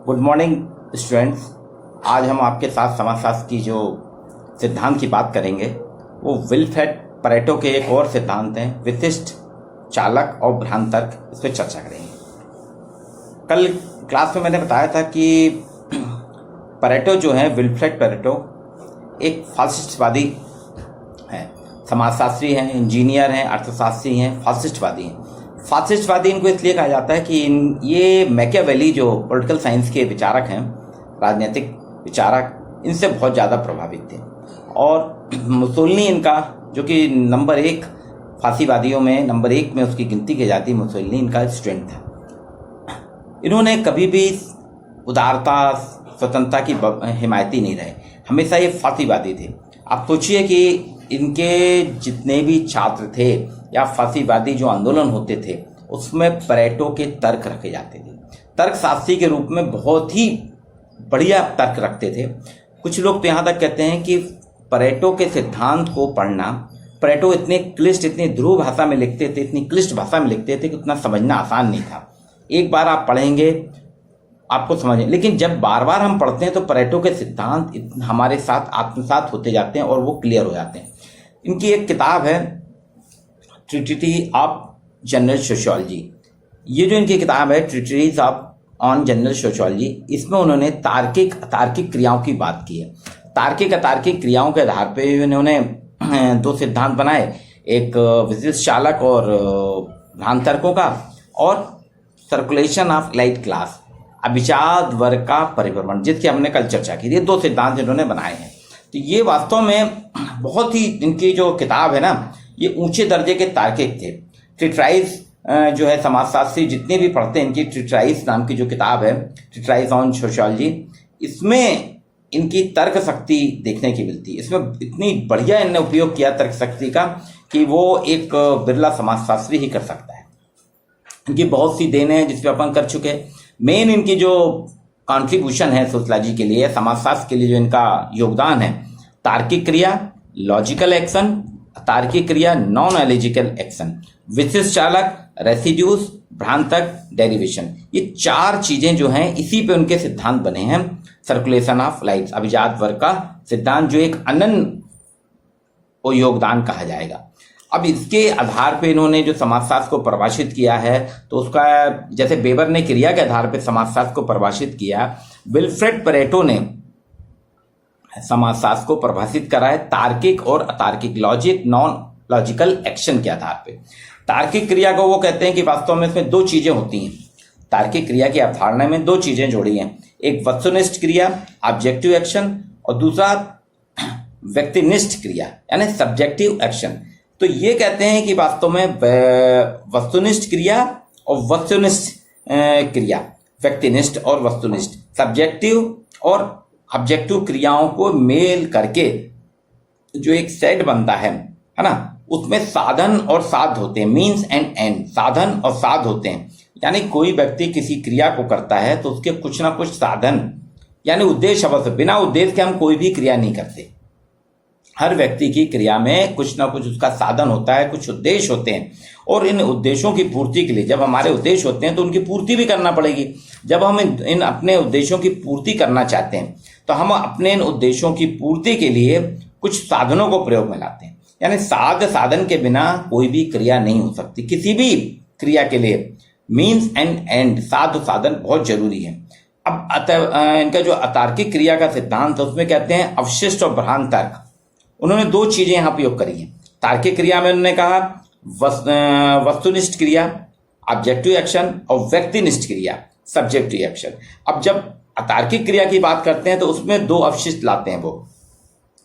Good morning students. आज हम आपके साथ समाजशास्त्र की जो सिद्धांत की बात करेंगे वो विल्फ्रेड परेटो के एक और सिद्धांत हैं, विशिष्ट, चालक और भ्रांत तर्क। इस पर चर्चा करेंगे। कल क्लास में मैंने बताया था कि परेटो जो है, विल्फ्रेड परेटो एक फासिस्टवादी हैं, समाजशास्त्री हैं, इंजीनियर हैं, अर्थशास्त्री हैं, फासिस्टवादी हैं। फासिस्टवादी इनको इसलिए कहा जाता है कि ये मैकियावेली जो पॉलिटिकल साइंस के विचारक हैं, राजनीतिक विचारक, इनसे बहुत ज़्यादा प्रभावित थे। और मुसोलिनी इनका, जो कि नंबर 1 फासीवादियों में नंबर 1 में उसकी गिनती की जाती है, मुसोलिनी इनका स्टूडेंट था। इन्होंने कभी भी उदारता, स्वतंत्रता की हिमायती नहीं रहे, हमेशा ये फासीवादी थे। आप सोचिए कि इनके जितने भी छात्र थे या फासीवादी जो आंदोलन होते थे उसमें परेटो के तर्क रखे जाते थे। तर्कशास्त्री के रूप में बहुत ही बढ़िया तर्क रखते थे। कुछ लोग तो यहाँ तक कहते हैं कि परेटो के सिद्धांत को पढ़ना, परेटो इतने क्लिष्ट, इतनी ध्रुव भाषा में लिखते थे, इतनी क्लिष्ट भाषा में लिखते थे कि उतना समझना आसान नहीं था। एक बार आप पढ़ेंगे आपको समझें, लेकिन जब बार बार हम पढ़ते हैं तो परेटो के सिद्धांत हमारे साथ आत्मसात होते जाते हैं और वो क्लियर हो जाते हैं। इनकी एक किताब है ट्रिटिटी ऑफ जनरल सोशियोलॉजी। ये जो इनकी किताब है ट्रिटिटीज ऑफ ऑन जनरल सोशियोलॉजी, इसमें उन्होंने तार्किक अतार्किक क्रियाओं की बात की है। तार्किक अतार्किक क्रियाओं के आधार पर उन्होंने 2 सिद्धांत बनाए, एक विशिष्ट चालक और भ्रांत तर्कों का, और सर्कुलेशन ऑफ लाइट क्लास, अभिजात वर्ग का परिभ्रमण, जिसकी हमने कल चर्चा की। ये 2 सिद्धांत इन्होंने बनाए हैं। तो ये वास्तव में बहुत ही, इनकी जो किताब है ना, ये ऊंचे दर्जे के तार्किक थे। ट्रिटराइज जो है, समाजशास्त्री जितने भी पढ़ते हैं, इनकी ट्रिटराइज नाम की जो किताब है, ट्रिटराइज ऑन सोशियोलॉजी, इसमें इनकी तर्क शक्ति देखने की मिलती है। इसमें इतनी बढ़िया इन्होंने उपयोग किया तर्क शक्ति का कि वो एक बिरला समाजशास्त्री ही कर सकता है। इनकी बहुत सी देन है जिस पर अपन कर चुके हैं। मेन इनकी जो कॉन्ट्रीब्यूशन है सोशियोलॉजी के लिए, समाजशास्त्र के लिए जो इनका योगदान है, तार्किक क्रिया, लॉजिकल एक्शन, तार्किक क्रिया, नॉन एलॉजिकल एक्शन, विशिष्ट चालक, रेसिड्यूज, भ्रांतक, डेरिवेशन, ये 4 चीजें जो हैं इसी पे उनके सिद्धांत बने हैं। सर्कुलेशन ऑफ लाइट्स, अभिजात वर्ग का सिद्धांत, जो एक अनन्य योगदान कहा जाएगा। अब इसके आधार पे इन्होंने जो समाजशास्त्र को परिभाषित किया है, तो उसका, जैसे बेबर ने क्रिया के आधार पे समाजशास्त्र को परिभाषित किया, विल्फ्रेड परेटो ने समाजशास्त्र को परिभाषित करा है तार्किक और अतार्किक, लॉजिक, नॉन लॉजिकल एक्शन के आधार पे। तार्किक क्रिया को वो कहते हैं कि वास्तव में इसमें 2 चीजें होती हैं। तार्किक क्रिया की अवधारणा में 2 चीजें जोड़ी हैं, एक वस्तुनिष्ठ क्रिया, ऑब्जेक्टिव एक्शन, और दूसरा व्यक्तिनिष्ठ क्रिया यानी सब्जेक्टिव एक्शन। तो ये कहते हैं कि वास्तव में वस्तुनिष्ठ क्रिया और वस्तुनिष्ठ क्रिया, व्यक्तिनिष्ठ और वस्तुनिष्ठ, सब्जेक्टिव और ऑब्जेक्टिव क्रियाओं को मेल करके जो एक सेट बनता है ना, उसमें साधन और साध्य होते हैं, मीन्स एंड एंड, साधन और साध्य होते हैं। यानी कोई व्यक्ति किसी क्रिया को करता है तो उसके कुछ ना कुछ साधन यानी उद्देश्य अवश्य, बिना उद्देश्य के हम कोई भी क्रिया नहीं करते। हर व्यक्ति की क्रिया में कुछ ना कुछ उसका साधन होता है, कुछ उद्देश्य होते हैं, और इन उद्देश्यों की पूर्ति के लिए, जब हमारे उद्देश्य होते हैं तो उनकी पूर्ति भी करना पड़ेगी। जब हम इन अपने उद्देश्यों की पूर्ति करना चाहते हैं तो हम अपने इन उद्देश्यों की पूर्ति के लिए कुछ साधनों को प्रयोग में लाते हैं। यानी साधन के बिना कोई भी क्रिया नहीं हो सकती। किसी भी क्रिया के लिए मीन्स एंड एंड, साधन बहुत जरूरी है। अब इनका जो अतार्किक क्रिया का सिद्धांत है उसमें कहते हैं अवशिष्ट और भ्रांत तर्क। उन्होंने 2 चीजें यहाँ प्रयोग करी हैं। तार्किक क्रिया में उन्होंने कहा वस्तुनिष्ठ क्रिया, ऑब्जेक्टिव एक्शन, और व्यक्तिनिष्ठ क्रिया, सब्जेक्टिव एक्शन। अब जब अतार्किक क्रिया की बात करते हैं तो उसमें 2 अवशिष्ट लाते हैं वो,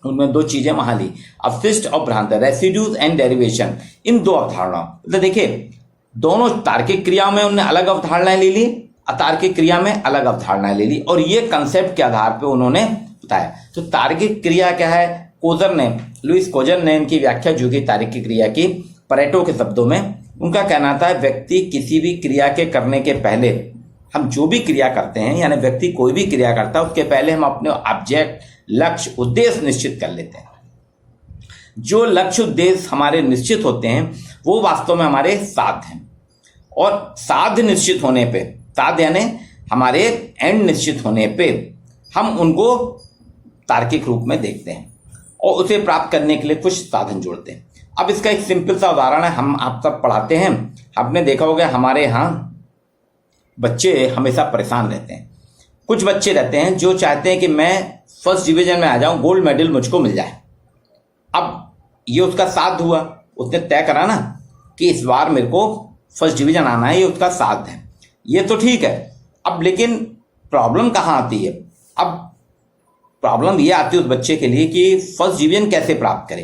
उनमें 2 चीजें वहां ली, अवशिष्ट और भ्रांत, रेसिड्यूज एंड डेरिवेशन। इन 2 अवधारणाओं, मतलब देखिए, दोनों तार्किक क्रियाओं में उन्होंने अलग अवधारणाएं ले ली, अतार्किक क्रिया में अलग अवधारणाएं ले ली, और ये कंसेप्ट के आधार पर उन्होंने बताया। तो तार्किक क्रिया क्या है? लुइस कोजर ने इनकी व्याख्या जो की तार्किक क्रिया की परेटो के शब्दों में, उनका कहना था व्यक्ति किसी भी क्रिया के करने के पहले, हम जो भी क्रिया करते हैं, यानी व्यक्ति कोई भी क्रिया करता है उसके पहले हम अपने ऑब्जेक्ट, लक्ष्य, उद्देश्य निश्चित कर लेते हैं। जो लक्ष्य उद्देश्य हमारे निश्चित होते हैं वो वास्तव में हमारे साध्य हैं, और साध्य निश्चित होने पे, साध्य यानी हमारे एंड निश्चित होने पे हम उनको तार्किक रूप में देखते हैं और उसे प्राप्त करने के लिए कुछ साधन जोड़ते हैं। अब इसका एक सिंपल सा उदाहरण है, हम आप सब पढ़ाते हैं, आपने देखा होगा हमारे यहाँ बच्चे हमेशा परेशान रहते हैं। कुछ बच्चे रहते हैं जो चाहते हैं कि मैं फर्स्ट डिवीजन में आ जाऊं, गोल्ड मेडल मुझको मिल जाए। अब ये उसका साध हुआ, उसने तय करा ना कि इस बार मेरे को फर्स्ट डिवीजन आना है, ये उसका साध है, ये तो ठीक है। अब लेकिन प्रॉब्लम कहाँ आती है? अब प्रॉब्लम ये आती है उस बच्चे के लिए कि फर्स्ट डिवीजन कैसे प्राप्त करे,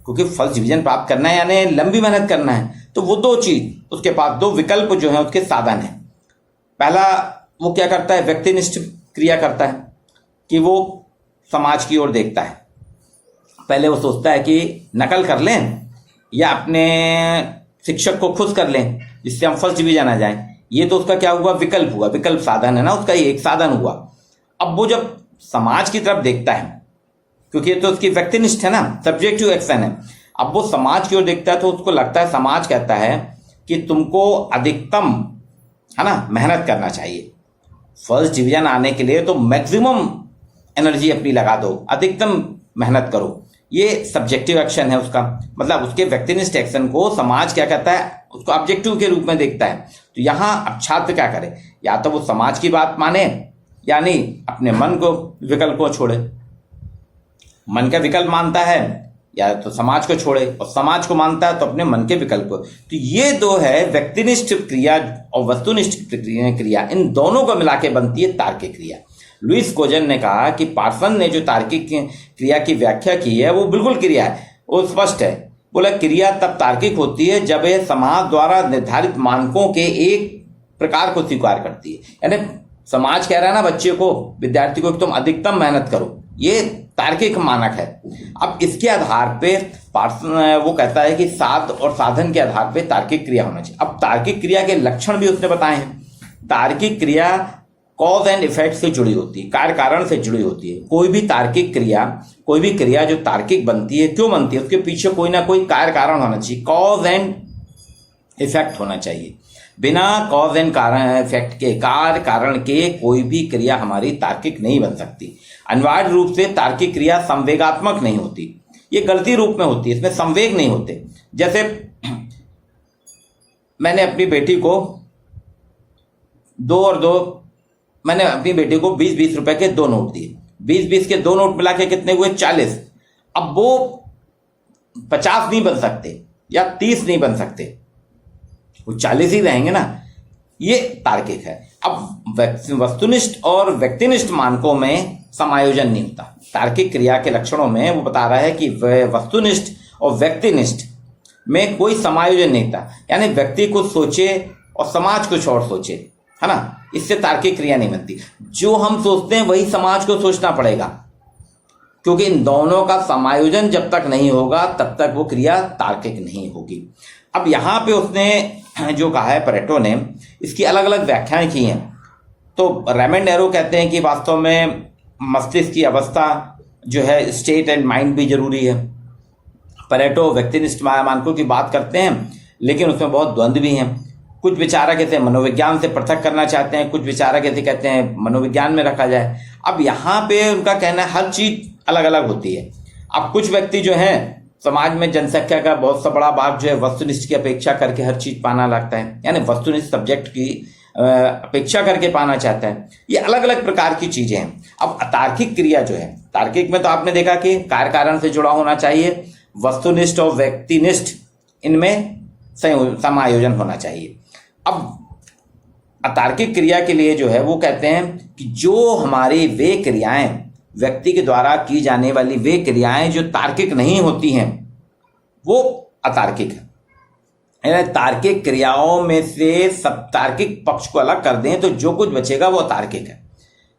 क्योंकि फर्स्ट डिवीजन प्राप्त करना है यानी लंबी मेहनत करना है। तो वो दो चीज उसके पास, दो विकल्प जो है उसके साधन है। पहला वो क्या करता है, व्यक्तिनिष्ठ क्रिया करता है कि वो समाज की ओर देखता है। पहले वो सोचता है कि नकल कर लें या अपने शिक्षक को खुश कर लें जिससे हम फर्स्ट डिवीजन आ जाएं। ये तो उसका क्या हुआ, विकल्प हुआ, विकल्प साधन है ना, उसका ये एक साधन हुआ। अब वो जब समाज की तरफ देखता है, क्योंकि ये तो उसकी व्यक्तिनिष्ठ है ना, सब्जेक्टिव एक्शन है। अब वो समाज की ओर देखता है तो उसको लगता है, समाज कहता है कि तुमको अधिकतम है ना मेहनत करना चाहिए, फर्स्ट डिवीजन आने के लिए तो मैक्सिमम एनर्जी अपनी लगा दो, अधिकतम मेहनत करो। ये सब्जेक्टिव एक्शन है उसका, मतलब उसके व्यक्तिनिष्ठ एक्शन को समाज क्या कहता है, उसको ऑब्जेक्टिव के रूप में देखता है। तो यहाँ अब छात्र क्या करे, या तो वो समाज की बात माने यानी अपने मन को विकल्प को छोड़े, मन का विकल्प मानता है या तो समाज को छोड़े, और समाज को मानता है तो अपने मन के विकल्प को। तो ये दो है व्यक्तिनिष्ठ क्रिया और वस्तुनिष्ठ क्रिया, इन दोनों को मिला के बनती है तार्किक क्रिया। लुईस कोजन ने कहा कि पार्सन ने जो तार्किक क्रिया की व्याख्या की है वो बिल्कुल क्रिया है, वो स्पष्ट है। बोला क्रिया तब तार्किक होती है जब यह समाज द्वारा निर्धारित मानकों के एक प्रकार को स्वीकार करती है। यानी समाज कह रहा है ना बच्चे को, विद्यार्थी को, कि तुम अधिकतम मेहनत करो, ये तार्किक मानक है। अब इसके आधार पे पार्सन वो कहता है कि साध और साधन के आधार पे तार्किक क्रिया होना चाहिए। अब तार्किक क्रिया के लक्षण भी उसने बताए हैं। तार्किक क्रिया कॉज एंड इफेक्ट से जुड़ी होती है, कार्य कारण से जुड़ी होती है। कोई भी तार्किक क्रिया, कोई भी क्रिया जो तार्किक बनती है, क्यों बनती है, उसके पीछे कोई ना कोई कार्य कारण होना चाहिए, कॉज एंड इफेक्ट होना चाहिए। बिना कॉज एंड कारण इफेक्ट के, कार्य कारण के कोई भी क्रिया हमारी तार्किक नहीं बन सकती। अनिवार्य रूप से तार्किक क्रिया संवेगात्मक नहीं होती, ये गलती रूप में होती है, इसमें संवेग नहीं होते। जैसे मैंने अपनी बेटी को मैंने अपनी बेटी को 20-20 रुपए के 2 नोट दिए, 20-20 के 2 नोट मिला के कितने हुए, 40। अब वो 50 नहीं बन सकते या 30 नहीं बन सकते, वो 40 ही रहेंगे ना, ये तार्किक है। अब वस्तुनिष्ठ और व्यक्तिनिष्ठ मानकों में समायोजन नहीं होता। तार्किक क्रिया के लक्षणों में वो बता रहा है कि वस्तुनिष्ठ और व्यक्तिनिष्ठ में कोई समायोजन नहीं था, यानी व्यक्ति कुछ सोचे और समाज कुछ और सोचे, है ना, इससे तार्किक क्रिया नहीं बनती। जो हम सोचते हैं वही समाज को सोचना पड़ेगा, क्योंकि इन दोनों का समायोजन जब तक नहीं होगा तब तक वो क्रिया तार्किक नहीं होगी। अब यहाँ पे उसने जो कहा है परेटो ने, इसकी अलग अलग व्याख्याएं की हैं। तो रेमंड एरो कहते हैं कि वास्तव में मस्तिष्क की अवस्था जो है, स्टेट एंड माइंड भी जरूरी है। परेटो व्यक्तिनिष्ठ मानकों की बात करते हैं, लेकिन उसमें बहुत द्वंद्व भी हैं। कुछ विचारक इसे मनोविज्ञान से पृथक करना चाहते हैं, कुछ विचारक इसे कहते हैं मनोविज्ञान में रखा जाए। अब यहाँ पे उनका कहना है हर चीज अलग अलग होती है। अब कुछ व्यक्ति जो हैं, समाज में जनसंख्या का बहुत सा बड़ा भाग जो है वस्तुनिष्ठ की अपेक्षा करके हर चीज पाना लगता है, यानी वस्तुनिष्ठ सब्जेक्ट की अपेक्षा करके पाना चाहता है। ये अलग अलग प्रकार की चीजें हैं। अब अतार्किक क्रिया जो है, तार्किक में तो आपने देखा कि कार्य कारण से जुड़ा होना चाहिए, वस्तुनिष्ठ और व्यक्तिनिष्ठ इनमें समायोजन होना चाहिए। अब अतार्किक क्रिया के लिए जो है वो कहते हैं कि जो हमारी वे क्रियाएं, व्यक्ति के द्वारा की जाने वाली वे क्रियाएं जो तार्किक नहीं होती हैं, वो अतार्किक है। तार्किक क्रियाओं में से सब तार्किक पक्ष को अलग कर दें तो जो कुछ बचेगा वो अतार्किक है।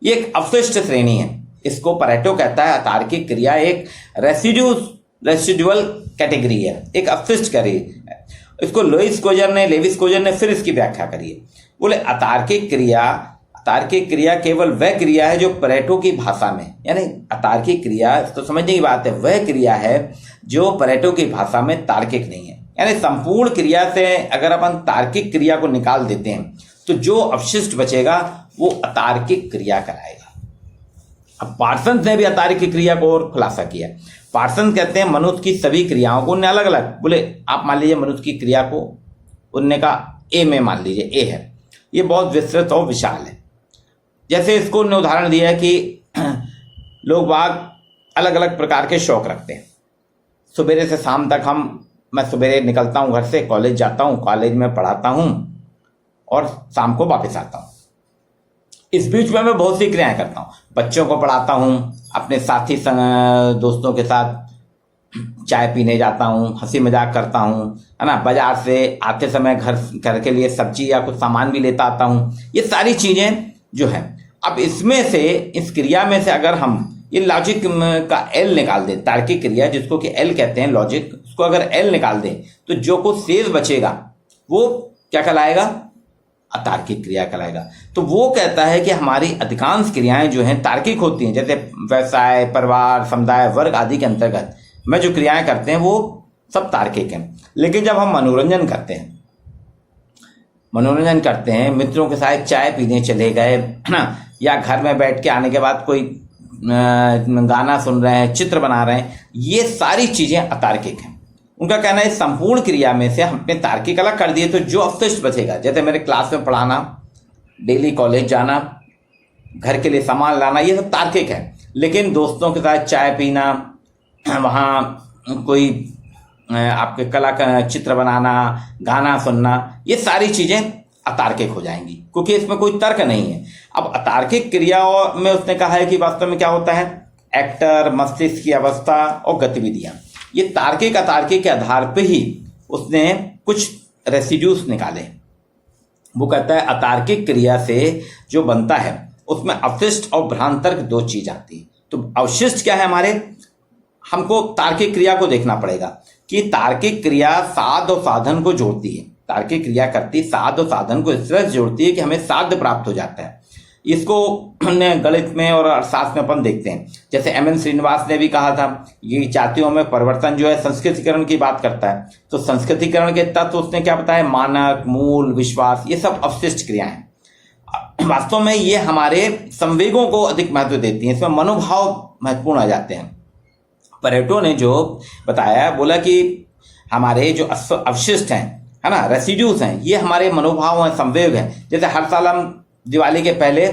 ये एक अवशिष्ट श्रेणी है। इसको परेटो कहता है अतार्किक क्रिया एक रेसिडुअल कैटेगरी है, एक अवशिष्ट कैटेगरी। इसको लेविस कोजन ने फिर इसकी व्याख्या करी है। बोले अतार्किक क्रिया केवल वह क्रिया है जो परेटो की भाषा में, यानी अतार्किक क्रिया तो समझने की बात है, वह क्रिया है जो परेटो की भाषा में तार्किक नहीं है। यानी संपूर्ण क्रिया से अगर अपन तार्किक क्रिया को निकाल देते हैं तो जो अवशिष्ट बचेगा वो अतार्किक क्रिया कराएगा। अब पार्सन्स ने भी अतार्किक क्रिया को और खुलासा किया। पार्सन्स कहते हैं मनुष्य की सभी क्रियाओं को, उन्हें अलग अलग बोले, आप मान लीजिए मनुष्य की क्रिया को उनने कहा ए में मान लीजिए ए है, ये बहुत विस्तृत और विशाल है। जैसे इसको उन्होंने उदाहरण दिया है कि लोग बाग अलग अलग प्रकार के शौक रखते हैं। सवेरे से शाम तक मैं सवेरे निकलता हूँ घर से, कॉलेज जाता हूँ, कॉलेज में पढ़ाता हूँ और शाम को वापस आता हूँ। इस बीच में मैं बहुत सी क्रियाएं करता हूँ, बच्चों को पढ़ाता हूँ, अपने साथी दोस्तों के साथ चाय पीने जाता हूँ, हंसी मजाक करता हूँ, है ना, बाजार से आते समय घर के लिए सब्जी या कुछ सामान भी लेता आता हूँ। ये सारी चीजें जो है, अब इसमें से इस क्रिया में से अगर हम ये लॉजिक का एल निकाल दें, तार्किक क्रिया जिसको कि एल कहते हैं लॉजिक, उसको अगर एल निकाल दें तो जो कुछ शेष बचेगा वो क्या कहलाएगा? अतार्किक क्रिया कहलाएगा। तो वो कहता है कि हमारी अधिकांश क्रियाएं जो हैं तार्किक होती हैं, जैसे व्यवसाय, परिवार, समुदाय, वर्ग आदि के अंतर्गत में जो क्रियाएं करते हैं वो सब तार्किक हैं। लेकिन जब हम मनोरंजन करते हैं, मित्रों के साथ चाय पीने चले गए, है ना, या घर में बैठ के आने के बाद कोई गाना सुन रहे हैं, चित्र बना रहे हैं, ये सारी चीजें अतार्किक हैं। उनका कहना है संपूर्ण क्रिया में से हमने तार्किक अलग कर दिए तो जो अवशिष्ट बचेगा, जैसे मेरे क्लास में पढ़ाना, डेली कॉलेज जाना, घर के लिए सामान लाना, ये सब तार्किक है। लेकिन दोस्तों के साथ चाय पीना, वहाँ कोई आपके कला का चित्र बनाना, गाना सुनना, ये सारी चीजें अतार्किक हो जाएंगी क्योंकि इसमें कोई तर्क नहीं है। अब अतार्किक क्रियाओं में उसने कहा है कि वास्तव में क्या होता है, एक्टर, मस्तिष्क की अवस्था और गतिविधियां, ये तार्किक अतार्किक के आधार पे ही उसने कुछ रेसिड्यूज निकाले। वो कहता है अतार्किक क्रिया से जो बनता है उसमें अवशिष्ट और भ्रांतर्क दो चीज आती है। तो अवशिष्ट क्या है हमारे, हमको तार्किक क्रिया को देखना पड़ेगा कि तार्किक क्रिया साध और साधन को जोड़ती है। तार्किक क्रिया करती साध और साधन को इस तरह से जोड़ती है कि हमें साध्य प्राप्त हो जाता है। इसको गणित में और अर्थशास्त्र में अपन देखते हैं। जैसे एम.एन. श्रीनिवास ने भी कहा था, ये जातियों में परिवर्तन जो है संस्कृतिकरण की बात करता है। तो संस्कृतिकरण के तत्व उसने क्या बताया, मानक, मूल, विश्वास, ये सब अवशिष्ट क्रियाएं हैं। वास्तव में ये हमारे संवेगों को अधिक महत्व देती हैं, इसमें मनोभाव महत्वपूर्ण आ जाते हैं। परेटो ने जो बताया, बोला कि हमारे जो अवशिष्ट हैं, है ना, रेसिड्यूज हैं, ये हमारे मनोभाव हैं, संवेग हैं। जैसे हर साल हम दिवाली के पहले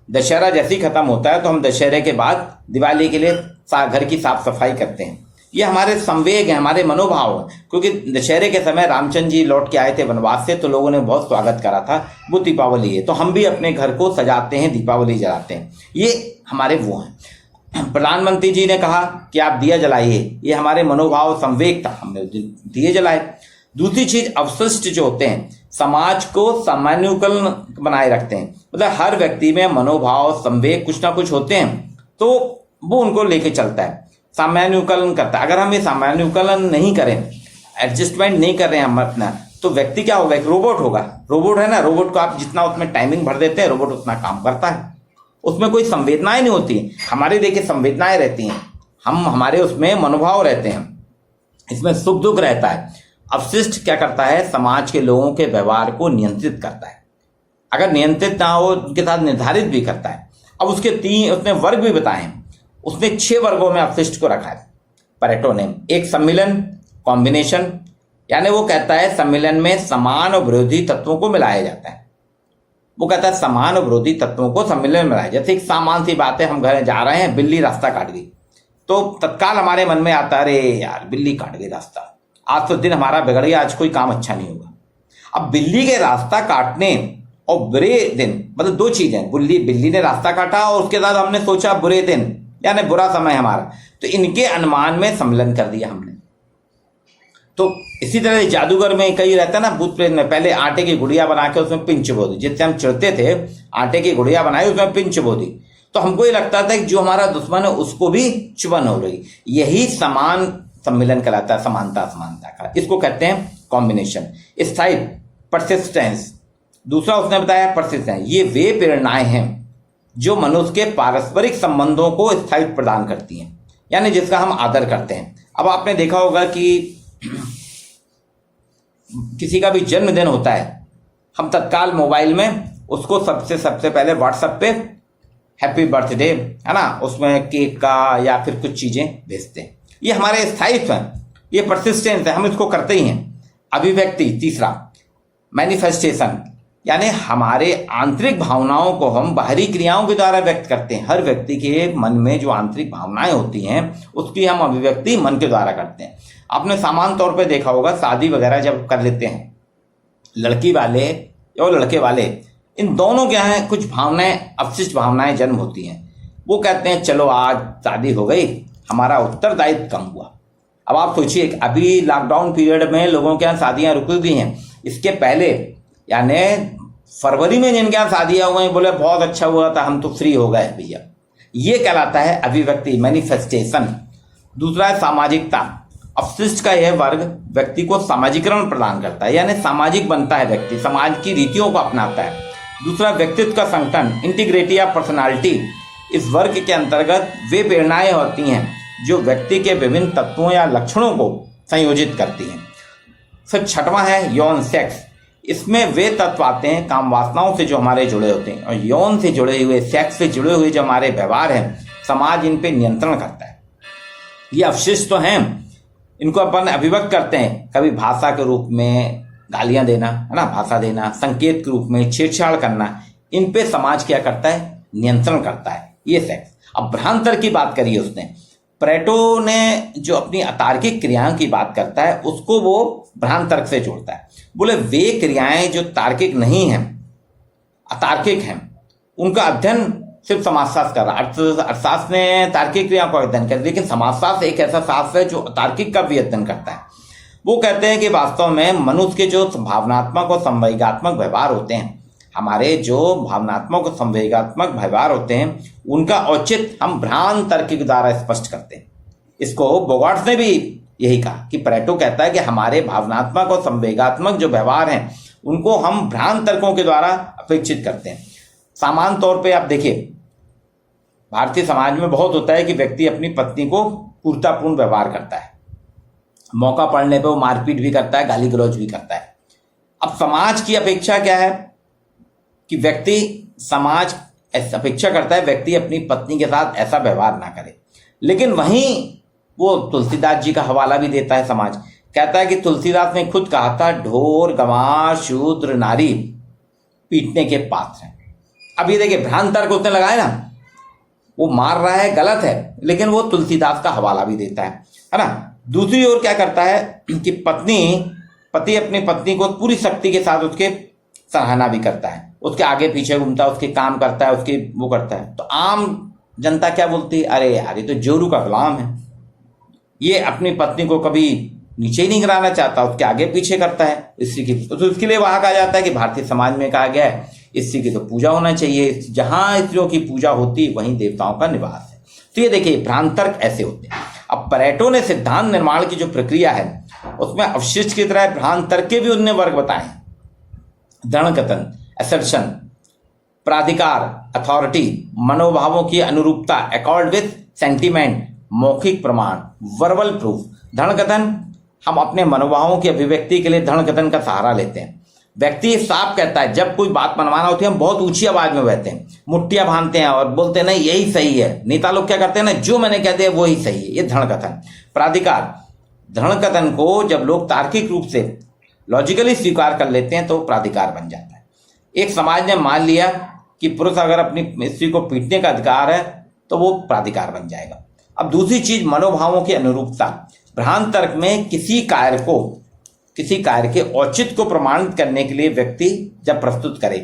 दशहरा जैसे ही खत्म होता है तो हम दशहरे के बाद दिवाली के लिए घर की साफ सफाई करते हैं। ये हमारे संवेग हैं, हमारे मनोभाव हैं। क्योंकि दशहरे के समय रामचंद्र जी लौट के आए थे वनवास से, तो लोगों ने बहुत स्वागत करा था, वो दीपावली है, तो हम भी अपने घर को सजाते हैं, दीपावली जलाते हैं, ये हमारे वो हैं। प्रधानमंत्री जी ने कहा कि आप दिया जलाइए, ये हमारे मनोभाव संवेग था, हमने दिए जलाए। दूसरी चीज, अवशिष्ट जो होते हैं समाज को सामान्यीकरण बनाए रखते हैं। मतलब हर व्यक्ति में मनोभाव, संवेग कुछ ना कुछ होते हैं, तो वो उनको लेके चलता है, सामान्यीकरण करता है। अगर हम ये सामान्यीकरण नहीं करें, एडजस्टमेंट नहीं कर रहे हैं हम अपना, तो व्यक्ति क्या होगा, एक रोबोट होगा। रोबोट है ना, रोबोट को आप जितना उसमें टाइमिंग भर देते हैं, रोबोट उतना काम करता है, उसमें कोई संवेदनाएं नहीं होती। हमारे देखिए संवेदनाएं रहती हैं, हमारे उसमें मनोभाव रहते हैं, इसमें सुख दुख रहता है। अवशिष्ट क्या करता है, समाज के लोगों के व्यवहार को नियंत्रित करता है, अगर नियंत्रित ना हो उनके साथ निर्धारित भी करता है। अब उसके उसने वर्ग भी बताए हैं, उसने 6 वर्गों में अवशिष्ट को रखा है परेटो ने। एक सम्मिलन, कॉम्बिनेशन, यानी वो कहता है सम्मिलन में समान और विरोधी तत्वों को मिलाया जाता है। वो कहता है समान और विरोधी तत्वों को सम्मिलन में मिलाया। जैसे एक सामान्य सी बात है, हम घर जा रहे हैं, बिल्ली रास्ता काट गई, तो तत्काल हमारे मन में आता है, अरे यार बिल्ली काट गई रास्ता, आज तो दिन हमारा बिगड़ गया, आज कोई काम अच्छा नहीं होगा। अब बिल्ली के रास्ता काटने और बुरे दिन, मतलब दो चीजें, बिल्ली ने रास्ता काटा और उसके बाद हमने सोचा बुरे दिन यानी बुरा समय हमारा, तो इनके अनुमान में सम्मिलन कर दिया हमने। तो इसी तरह जादूगर में कई रहता है ना, भूत प्रेत में, पहले आटे की गुड़िया बना के उसमें पिन चुबो दी, जिससे हम चिढ़ते थे, आटे की गुड़िया बनाई उसमें पिन चुबो दी, तो हमको ये लगता था कि जो हमारा दुश्मन है उसको भी चुभन हो रही। यही समान सम्मिलन कहलाता है, समानता समानता का, इसको कहते हैं कॉम्बिनेशन। स्थायी, परसिस्टेंस, दूसरा उसने बताया परसिस्टेंस, ये वे प्रेरणाएं हैं जो मनुष्य के पारस्परिक संबंधों को स्थायित्व प्रदान करती हैं, यानी जिसका हम आदर करते हैं। अब आपने देखा होगा कि किसी का भी जन्मदिन होता है, हम तत्काल मोबाइल में उसको सबसे पहले व्हाट्सएप पे हैप्पी बर्थडे, है ना, उसमें केक का या फिर कुछ चीजें भेजते हैं। ये हमारे स्थायित्व है, ये परसिस्टेंस है, हम इसको करते ही हैं। अभिव्यक्ति तीसरा, मैनिफेस्टेशन, यानी हमारे आंतरिक भावनाओं को हम बाहरी क्रियाओं के द्वारा व्यक्त करते हैं। हर व्यक्ति के मन में जो आंतरिक भावनाएं होती हैं उसकी हम अभिव्यक्ति मन के द्वारा करते हैं। आपने सामान्य तौर पे देखा होगा, शादी वगैरह जब कर लेते हैं लड़की वाले और लड़के वाले, इन दोनों क्या है, कुछ भावनाएं, अपशिष्ट भावनाएं जन्म होती हैं। वो कहते हैं चलो आज शादी हो गई, हमारा उत्तरदायित्व कम हुआ। अब आप सोचिए, अभी लॉकडाउन पीरियड में लोगों के यहाँ शादियां रुक गई हैं। इसके पहले यानी फरवरी में जिनके यहाँ शादियां हुई, बोले बहुत अच्छा हुआ था, हम तो फ्री हो गए भैया। ये कहलाता है अभिव्यक्ति, मैनिफेस्टेशन। दूसरा है सामाजिकता। अपशिष्ट का यह वर्ग व्यक्ति को सामाजिकरण प्रदान करता है, यानी सामाजिक बनता है व्यक्ति, समाज की रीतियों को अपनाता है। दूसरा व्यक्तित्व का संगठन, इंटीग्रिटी या पर्सनालिटी। इस वर्ग के अंतर्गत वे प्रेरणाएं होती हैं जो व्यक्ति के विभिन्न तत्वों या लक्षणों को संयोजित करती हैं। फिर छठवां है यौन सेक्स। इसमें वे तत्व आते हैं काम वासनाओं से जो हमारे जुड़े होते हैं, और यौन से जुड़े हुए, सेक्स से जुड़े हुए जो हमारे व्यवहार हैं, समाज इन पे नियंत्रण करता है। ये अवशिष्ट तो हैं, इनको अपन अभिव्यक्त करते हैं, कभी भाषा के रूप में गालियां देना, है ना, भाषा देना, संकेत के रूप में छेड़छाड़ करना, इन पे समाज क्या करता है, नियंत्रण करता है। ये सेक्स। अब भ्रांतर की बात करी उसने, प्रेटो ने जो अपनी अतार्किक क्रियाओं की बात करता है उसको वो भ्रांतर्क से जोड़ता है। बोले वे क्रियाएं जो तार्किक नहीं हैं, अतार्किक हैं, उनका अध्ययन सिर्फ समाजशास्त्र कर रहा है। अर्थशास्त्र ने तार्किक क्रियाओं का अध्ययन कर, लेकिन समाजशास्त्र एक ऐसा शास्त्र है जो तार्किक का भी अध्ययन करता है। वो कहते हैं कि वास्तव में मनुष्य के जो भावनात्मक और संवेगात्मक व्यवहार होते हैं, हमारे जो भावनात्मक और संवेगात्मक व्यवहार होते हैं, उनका औचित्य हम भ्रांत तर्क के द्वारा स्पष्ट करते हैं। इसको बोगार्ट्स ने भी यही कहा कि प्रेटो कहता है कि हमारे भावनात्मक और संवेगात्मक जो व्यवहार हैं उनको हम भ्रांत तर्कों के द्वारा अपेक्षित करते हैं। सामान्य तौर पे आप देखिए, भारतीय समाज में बहुत होता है कि व्यक्ति अपनी पत्नी को क्रूरतापूर्ण व्यवहार करता है, मौका पड़ने पे वो मारपीट भी करता है, गाली गलौज भी करता है। अब समाज की अपेक्षा क्या है कि समाज अपेक्षा करता है व्यक्ति अपनी पत्नी के साथ ऐसा व्यवहार ना करे, लेकिन वहीं वो तुलसीदास जी का हवाला भी देता है। समाज कहता है कि तुलसीदास ने खुद कहा था, ढोर गंवार शूद्र नारी पीटने के पात्र हैं। अब ये देखिए, भ्रांत तर्क उसने लगाया ना, वो मार रहा है, गलत है, लेकिन वो तुलसीदास का हवाला भी देता है ना। दूसरी ओर क्या करता है कि पति अपनी पत्नी को पूरी शक्ति के साथ उसके सराहना भी करता है, उसके आगे पीछे घूमता है, उसके काम करता है, उसके वो करता है। तो आम जनता क्या बोलती है, अरे यार ये तो जोरू का गुलाम है, ये अपनी पत्नी को कभी नीचे ही नहीं गिराना चाहता, उसके आगे पीछे करता है स्त्री की। तो उसके लिए वहां कहा जाता है कि भारतीय समाज में कहा गया है स्त्री की तो पूजा होना चाहिए, जहां स्त्रियों की पूजा होती वहीं देवताओं का निवास है। तो ये देखिए, भ्रांतर्क ऐसे होते हैं। अब प्लेटो ने सिद्धांत निर्माण की जो प्रक्रिया है उसमें अवशिष्ट की तरह भ्रांतर्क के भी उन्होंने वर्ग बताए, दृढ़कथन, असर्शन, प्राधिकार, अथॉरिटी, मनोभावों की अनुरूपता, अकॉर्ड विथ सेंटीमेंट, मौखिक प्रमाण, वर्बल प्रूफ। दृढ़कथन, हम अपने मनोभावों की अभिव्यक्ति के लिए दृढ़कथन का सहारा लेते हैं। व्यक्ति साफ कहता है, जब कोई बात मनवाना होती है हम बहुत ऊंची आवाज में बहते हैं, मुट्ठियां बांधते हैं और बोलते हैं नहीं यही सही है। नेता लोग क्या करते हैं ना, जो मैंने कह दिया वो ही सही है, ये दृढ़कथन। प्राधिकार, दृढ़कथन को जब लोग तार्किक रूप से लॉजिकली स्वीकार कर लेते हैं तो प्राधिकार बन जाता है। एक समाज ने मान लिया कि पुरुष अगर अपनी स्त्री को पीटने का अधिकार है तो वो प्राधिकार बन जाएगा। अब दूसरी चीज, मनोभावों की अनुरूपता। भ्रांत तर्क में किसी कार्य के औचित्य को प्रमाणित करने के लिए व्यक्ति जब प्रस्तुत करे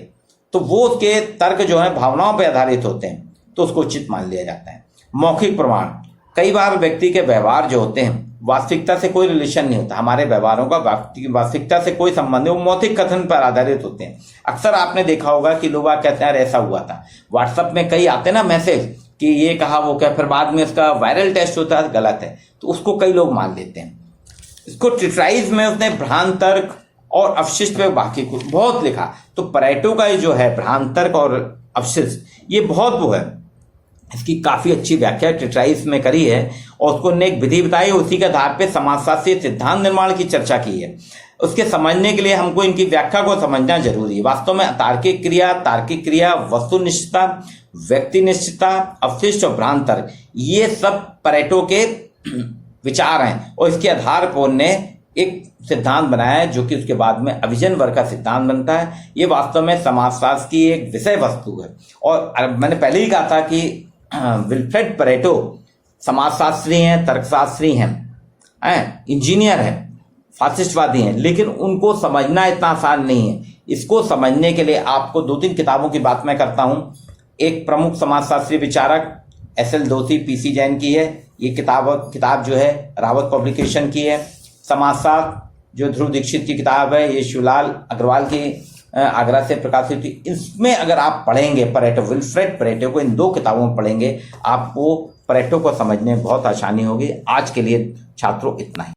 तो वो उसके तर्क जो है भावनाओं पर आधारित होते हैं, तो उसको उचित मान लिया जाता है। मौखिक प्रमाण, कई बार व्यक्ति के व्यवहार जो होते हैं वास्तविकता से कोई रिलेशन नहीं होता, हमारे व्यवहारों का वास्तविकता से कोई संबंध नहीं, वो मौखिक कथन पर आधारित होते हैं। अक्सर आपने देखा होगा कि लोग कहते हैं ऐसा हुआ था, व्हाट्सएप में कई आते हैं ना मैसेज कि ये कहा वो क्या, फिर बाद में इसका वायरल टेस्ट होता है, गलत है, तो उसको कई लोग मान लेते हैं। इसको ट्रिट्राइज में उसने भ्रांत तर्क और अवशिष्ट पे बाकी को बहुत लिखा। तो प्लेटो का जो है भ्रांत तर्क और अवशिष्ट, ये बहुत वो है, इसकी काफी अच्छी व्याख्या ट्रेटाइस में करी है और उसको ने एक विधि बताई, उसी के आधार पे समाजशास्त्रीय सिद्धांत निर्माण की चर्चा की है। उसके समझने के लिए हमको इनकी व्याख्या को समझना जरूरी है। वास्तव में तार्किक क्रिया, वस्तुनिष्ठता, व्यक्तिनिष्ठता, अवशिष्ट और भ्रांतर, ये सब परेटो के विचार हैं और इसके आधार पर उन्होंने एक सिद्धांत बनाया है जो कि उसके बाद में अभिजन वर्ग का सिद्धांत बनता है। ये वास्तव में समाजशास्त्र की एक विषय वस्तु है। और मैंने पहले ही कहा था कि विल्फ्रेड परेटो समाजशास्त्री हैं, तर्कशास्त्री हैं, इंजीनियर हैं, फासिस्टवादी हैं, लेकिन उनको समझना इतना आसान नहीं है। इसको समझने के लिए आपको 2-3 किताबों की बात मैं करता हूं। एक प्रमुख समाजशास्त्री विचारक SL दोषी, PC जैन की है। ये किताब जो है रावत पब्लिकेशन की है। समाजशास्त्र जो ध्रुव दीक्षित की किताब है, ये शिवलाल अग्रवाल की आगरा से प्रकाशित थी। इसमें अगर आप पढ़ेंगे परेटो, विल्फ्रेड परेटो को इन 2 किताबों में पढ़ेंगे, आपको परेटो को समझने में बहुत आसानी होगी। आज के लिए छात्रों इतना ही।